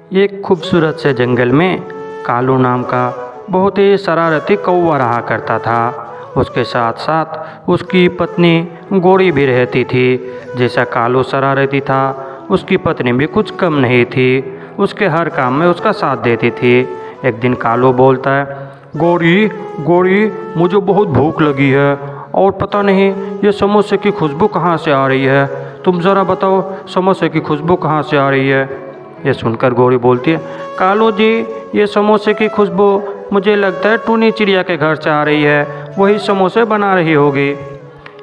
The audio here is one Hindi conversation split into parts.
एक खूबसूरत से जंगल में कालू नाम का बहुत ही शरारती कौवा रहा करता था। उसके साथ साथ उसकी पत्नी गोरी भी रहती थी। जैसा कालू शरारती था, उसकी पत्नी भी कुछ कम नहीं थी। उसके हर काम में उसका साथ देती थी। एक दिन कालू बोलता है, गोरी गोरी मुझे बहुत भूख लगी है और पता नहीं ये समोसे की खुशबू कहाँ से आ रही है। तुम ज़रा बताओ समोसे की खुशबू कहाँ से आ रही है। ये सुनकर गोरी बोलती है, कालू जी ये समोसे की खुशबू मुझे लगता है टूनी चिड़िया के घर से आ रही है, वही समोसे बना रही होगी।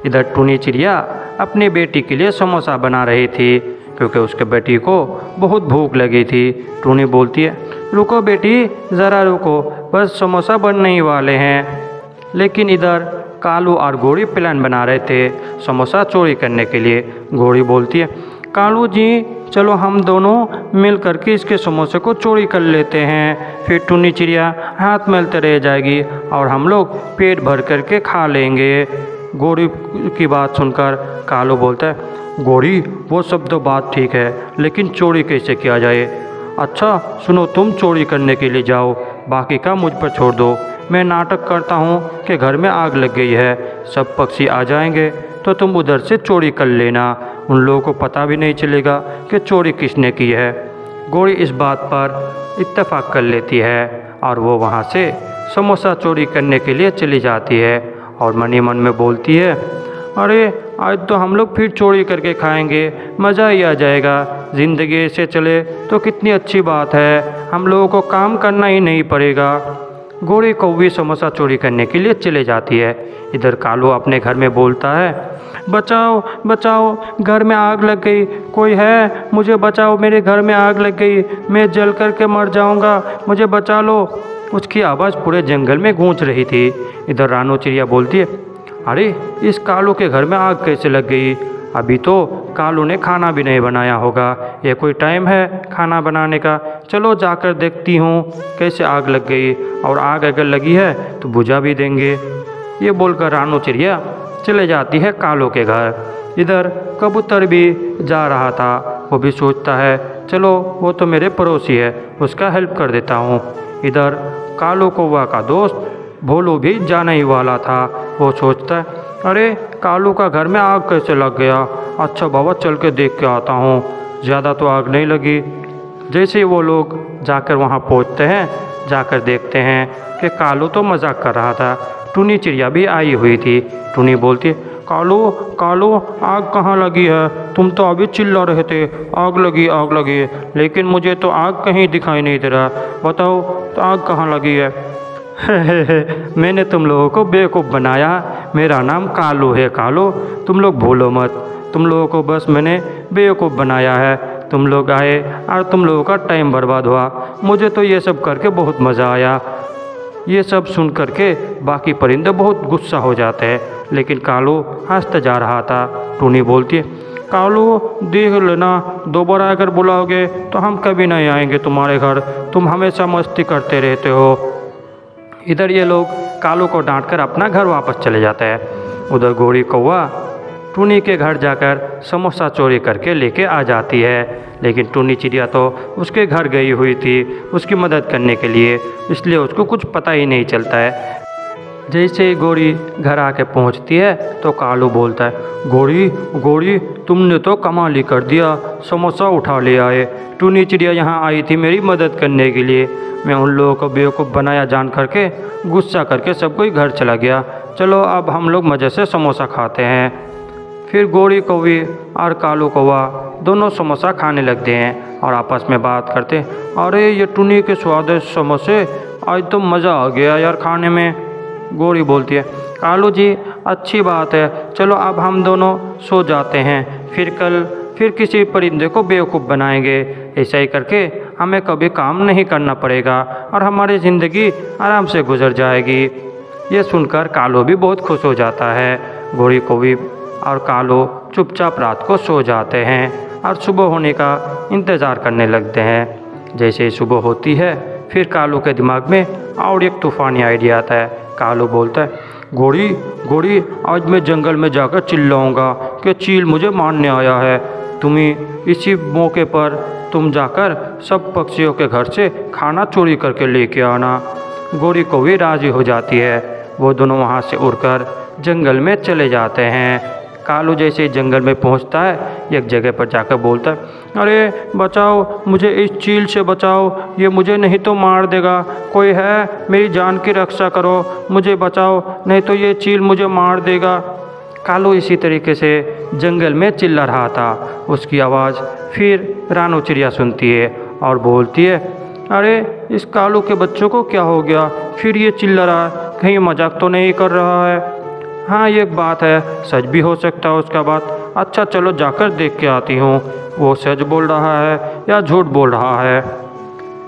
इधर टूनी चिड़िया अपनी बेटी के लिए समोसा बना रही थी क्योंकि उसके बेटी को बहुत भूख लगी थी। टूनी बोलती है, रुको बेटी ज़रा रुको, बस समोसा बनने ही वाले हैं। लेकिन इधर कालू और गोरी प्लान बना रहे थे समोसा चोरी करने के लिए। गोरी बोलती है, कालू जी चलो हम दोनों मिल करके इसके समोसे को चोरी कर लेते हैं, फिर टूनी चिड़िया हाथ मलते रह जाएगी और हम लोग पेट भर करके खा लेंगे। गोरी की बात सुनकर कालू बोलता है, गोरी वो सब तो बात ठीक है, लेकिन चोरी कैसे किया जाए। अच्छा सुनो, तुम चोरी करने के लिए जाओ, बाकी का मुझ पर छोड़ दो। मैं नाटक करता हूँ कि घर में आग लग गई है, सब पक्षी आ जाएंगे तो तुम उधर से चोरी कर लेना, उन लोगों को पता भी नहीं चलेगा कि चोरी किसने की है। गोरी इस बात पर इत्तेफाक कर लेती है और वो वहाँ से समोसा चोरी करने के लिए चली जाती है और मन ही मन में बोलती है, अरे आज तो हम लोग फिर चोरी करके खाएंगे, मज़ा ही आ जाएगा। ज़िंदगी ऐसे चले तो कितनी अच्छी बात है, हम लोगों को काम करना ही नहीं पड़ेगा। गोरी कौवी समोसा चोरी करने के लिए चले जाती है। इधर कालू अपने घर में बोलता है, बचाओ बचाओ घर में आग लग गई, कोई है मुझे बचाओ, मेरे घर में आग लग गई, मैं जल कर के मर जाऊंगा, मुझे बचा लो। उसकी आवाज़ पूरे जंगल में गूंज रही थी। इधर रानू चिड़िया बोलती है, अरे इस कालू के घर में आग कैसे लग गई, अभी तो कालू ने खाना भी नहीं बनाया होगा, ये कोई टाइम है खाना बनाने का, चलो जाकर देखती हूँ कैसे आग लग गई, और आग अगर लगी है तो बुझा भी देंगे। ये बोलकर रानू चिड़िया चले जाती है कालू के घर। इधर कबूतर भी जा रहा था, वो भी सोचता है चलो वो तो मेरे पड़ोसी है, उसका हेल्प कर देता हूँ। इधर कालू कौवा का दोस्त भोलू भी जाने ही वाला था। वो सोचता है, अरे कालू का घर में आग कैसे लग गया, अच्छा बाबा चल के देख के आता हूँ, ज़्यादा तो आग नहीं लगी। जैसे ही वो लोग जाकर वहाँ पहुँचते हैं, जाकर देखते हैं कि कालू तो मजाक कर रहा था। टूनी चिड़िया भी आई हुई थी। टूनी बोलती है, कालू कालू आग कहाँ लगी है, तुम तो अभी चिल्ला रहे थे आग लगी, लेकिन मुझे तो आग कहीं दिखाई नहीं दे रहा, बताओ तो आग कहाँ लगी है। मैंने तुम लोगों को बेवकूफ़ बनाया, मेरा नाम कालू है कालू, तुम लोग भूलो मत, तुम लोगों को बस मैंने बेवकूफ़ बनाया है। तुम लोग आए और तुम लोगों का टाइम बर्बाद हुआ, मुझे तो ये सब करके बहुत मज़ा आया। ये सब सुन करके बाकी परिंदे बहुत गुस्सा हो जाते हैं, लेकिन कालू हंसते जा रहा था। टूनी बोलती है, कालू देख लेना, दोबारा अगर बुलाओगे तो हम कभी नहीं आएंगे तुम्हारे घर, तुम हमेशा मस्ती करते रहते हो। इधर ये लोग कालू को डांट कर अपना घर वापस चले जाते हैं। उधर गोरी कौवा टूनी के घर जाकर समोसा चोरी करके लेके आ जाती है, लेकिन टूनी चिड़िया तो उसके घर गई हुई थी उसकी मदद करने के लिए, इसलिए उसको कुछ पता ही नहीं चलता है। जैसे ही गोरी घर आके पहुंचती है तो कालू बोलता है, गोरी गोरी तुमने तो कमाल ही कर दिया, समोसा उठा ले आए। टूनी चिड़िया यहाँ आई थी मेरी मदद करने के लिए, मैं उन लोगों को बेवकूफ़ बनाया जान करके गुस्सा करके सब कोई घर चला गया, चलो अब हम लोग मज़े से समोसा खाते हैं। फिर गोरी कौवी और कालू कौवा दोनों समोसा खाने लगते हैं और आपस में बात करते हैं, अरे ये टूनी के स्वादिष्ट समोसे, आज तो मज़ा आ गया यार खाने में। गोरी बोलती है, कालू जी अच्छी बात है, चलो अब हम दोनों सो जाते हैं, फिर किसी परिंदे को बेवकूफ़ बनाएंगे, ऐसा ही करके हमें कभी काम नहीं करना पड़ेगा और हमारी ज़िंदगी आराम से गुजर जाएगी। ये सुनकर कालू भी बहुत खुश हो जाता है। गोरी कौवी और कालू चुपचाप रात को सो जाते हैं और सुबह होने का इंतज़ार करने लगते हैं। जैसे ही सुबह होती है फिर कालू के दिमाग में और एक तूफ़ानी आइडिया आता है। कालू बोलता है, गोरी आज मैं जंगल में जाकर चिल्लाऊंगा कि चील मुझे मारने आया है, तुम्हें इसी मौके पर तुम जाकर सब पक्षियों के घर से खाना चोरी करके लेके आना। गौरी कौवी राजी हो जाती है। वो दोनों वहाँ से उड़कर जंगल में चले जाते हैं। कालू जैसे ही जंगल में पहुँचता है एक जगह पर जाकर बोलता है, अरे बचाओ, मुझे इस चील से बचाओ, ये मुझे नहीं तो मार देगा। कोई है, मेरी जान की रक्षा करो, मुझे बचाओ, नहीं तो ये चील मुझे मार देगा। कालू इसी तरीके से जंगल में चिल्ला रहा था। उसकी आवाज़ फिर रानू चिड़िया सुनती है और बोलती है, अरे इस कालू के बच्चों को क्या हो गया, फिर ये चिल्ला रहा है, कहीं मजाक तो नहीं कर रहा है। हाँ एक बात है, सच भी हो सकता है उसका बात। अच्छा चलो जाकर देख के आती हूँ, वो सच बोल रहा है या झूठ बोल रहा है।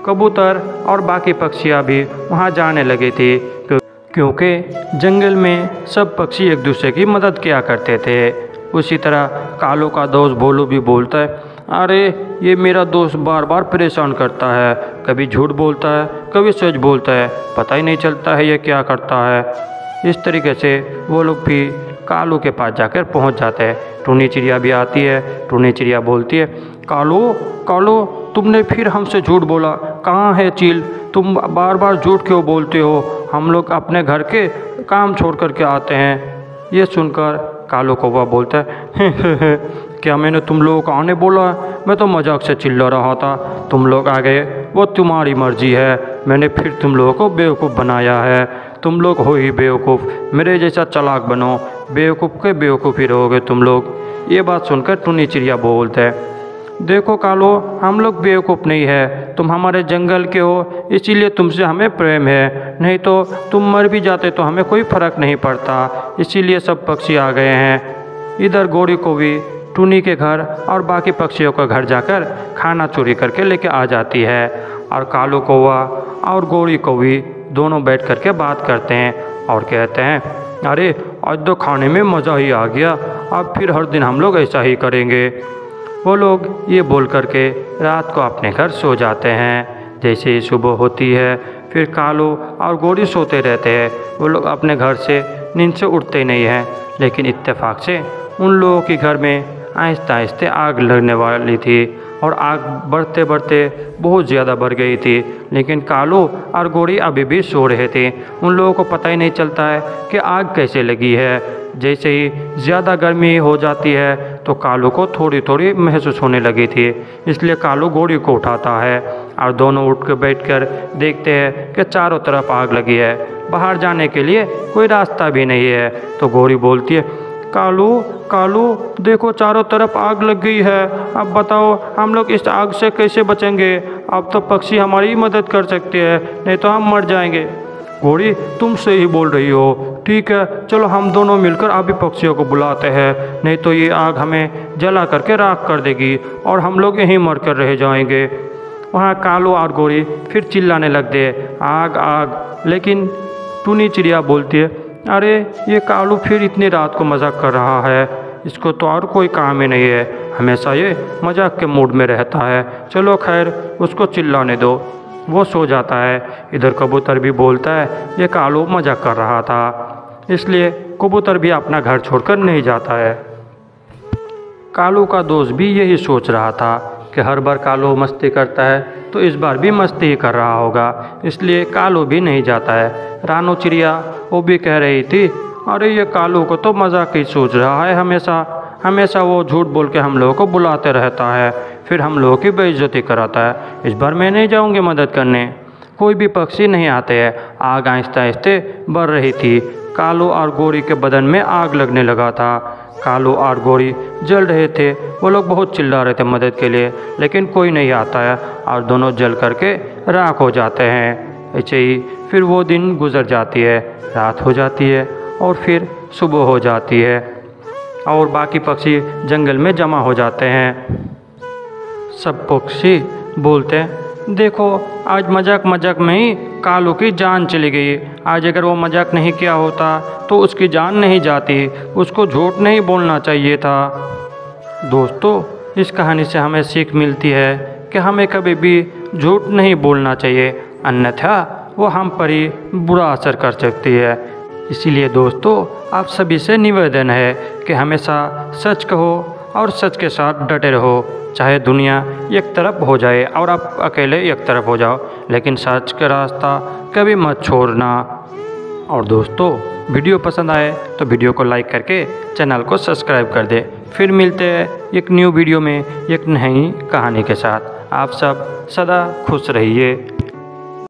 कबूतर और बाकी पक्षियाँ भी वहाँ जाने लगे थे, क्योंकि जंगल में सब पक्षी एक दूसरे की मदद किया करते थे। उसी तरह कालू का दोस्त भोलू भी बोलता है, अरे ये मेरा दोस्त बार बार परेशान करता है, कभी झूठ बोलता है कभी सच बोलता है, पता ही नहीं चलता है ये क्या करता है। इस तरीके से वो लोग भी कालू के पास जाकर पहुंच जाते हैं। टूनी चिड़िया भी आती है। टूनी चिड़िया बोलती है, कालू कालू तुमने फिर हमसे झूठ बोला, कहाँ है चील, तुम बार बार झूठ क्यों बोलते हो, हम लोग अपने घर के काम छोड़ कर के आते हैं। ये सुनकर कालू कौवा बोलता है, क्या मैंने तुम लोगों को आने बोला, मैं तो मजाक से चिल्ला रहा था, तुम लोग आ गए वो तुम्हारी मर्जी है, मैंने फिर तुम लोगों को बेवकूफ़ बनाया है, तुम लोग हो ही बेवकूफ़, मेरे जैसा चालाक बनो, बेवकूफ़ के बेवकूफ़ ही रहोगे तुम लोग। ये बात सुनकर टूनी चिड़िया बोलते है, देखो कालू हम लोग बेवकूफ़ नहीं है, तुम हमारे जंगल के हो इसीलिए तुमसे हमें प्रेम है, नहीं तो तुम मर भी जाते तो हमें कोई फ़र्क नहीं पड़ता, इसीलिए सब पक्षी आ गए हैं। इधर गौरी को भी टूनी के घर और बाकी पक्षियों का घर जाकर खाना चोरी करके लेके आ जाती है। और कालू कौवा और गौरी कौवी दोनों बैठ कर के बात करते हैं और कहते हैं, अरे आज तो खाने में मज़ा ही आ गया, अब फिर हर दिन हम लोग ऐसा ही करेंगे। वो लोग ये बोल कर के रात को अपने घर सो जाते हैं। जैसे ही सुबह होती है फिर कालू और गौरी सोते रहते हैं। वो लोग अपने घर से नींद से उठते नहीं हैं, लेकिन इत्तेफाक से उन लोगों के घर में आहिस्ते आहिस्ते आग लगने वाली थी और आग बढ़ते बढ़ते बहुत ज़्यादा बढ़ गई थी। लेकिन कालू और गौरी अभी भी सो रहे थे। उन लोगों को पता ही नहीं चलता है कि आग कैसे लगी है। जैसे ही ज़्यादा गर्मी हो जाती है तो कालू को थोड़ी थोड़ी महसूस होने लगी थी, इसलिए कालू गौरी को उठाता है और दोनों उठ कर बैठ कर देखते हैं कि चारों तरफ आग लगी है, बाहर जाने के लिए कोई रास्ता भी नहीं है। तो गौरी बोलती है, कालू कालू देखो चारों तरफ आग लग गई है, अब बताओ हम लोग इस आग से कैसे बचेंगे, अब तो पक्षी हमारी मदद कर सकते हैं, नहीं तो हम मर जाएंगे। गौरी तुम सही बोल रही हो, ठीक है चलो हम दोनों मिलकर अभी पक्षियों को बुलाते हैं, नहीं तो ये आग हमें जला करके राख कर देगी और हम लोग यहीं मर कर रह जाएंगे। वहाँ कालू और गौरी फिर चिल्लाने लगते हैं, आग आग। लेकिन टूनी चिड़िया बोलती है, अरे ये कालू फिर इतनी रात को मजाक कर रहा है, इसको तो और कोई काम ही नहीं है, हमेशा ये मजाक के मूड में रहता है, चलो खैर उसको चिल्लाने दो। वो सो जाता है। इधर कबूतर भी बोलता है, ये कालू मजाक कर रहा था, इसलिए कबूतर भी अपना घर छोड़कर नहीं जाता है। कालू का दोस्त भी यही सोच रहा था कि हर बार कालू मस्ती करता है तो इस बार भी मस्ती ही कर रहा होगा, इसलिए कालू भी नहीं जाता है। रानू चिड़िया वो भी कह रही थी, अरे ये कालू को तो मजाक ही सोच रहा है, हमेशा वो झूठ बोल के हम लोगों को बुलाते रहता है, फिर हम लोगों की बेइज्जती कराता है, इस बार मैं नहीं जाऊंगी मदद करने। कोई भी पक्षी नहीं आते हैं। आग आहिस्ते आहिस्ते बढ़ रही थी। कालू और गौरी के बदन में आग लगने लगा था। कालू और गौरी जल रहे थे। वो लोग बहुत चिल्ला रहे थे मदद के लिए, लेकिन कोई नहीं आता है और दोनों जल करके राख हो जाते हैं। ऐसे ही फिर वो दिन गुजर जाती है, रात हो जाती है और फिर सुबह हो जाती है और बाकी पक्षी जंगल में जमा हो जाते हैं। सब पक्षी बोलते हैं, देखो आज मजाक मजाक में ही कालू की जान चली गई, आज अगर वो मजाक नहीं किया होता तो उसकी जान नहीं जाती, उसको झूठ नहीं बोलना चाहिए था। दोस्तों, इस कहानी से हमें सीख मिलती है कि हमें कभी भी झूठ नहीं बोलना चाहिए, अन्यथा वो हम पर ही बुरा असर कर सकती है। इसीलिए दोस्तों, आप सभी से निवेदन है कि हमेशा सच कहो और सच के साथ डटे रहो। चाहे दुनिया एक तरफ हो जाए और आप अकेले एक तरफ हो जाओ, लेकिन सच का रास्ता कभी मत छोड़ना। और दोस्तों, वीडियो पसंद आए तो वीडियो को लाइक करके चैनल को सब्सक्राइब कर दे। फिर मिलते हैं एक न्यू वीडियो में एक नई कहानी के साथ। आप सब सदा खुश रहिए।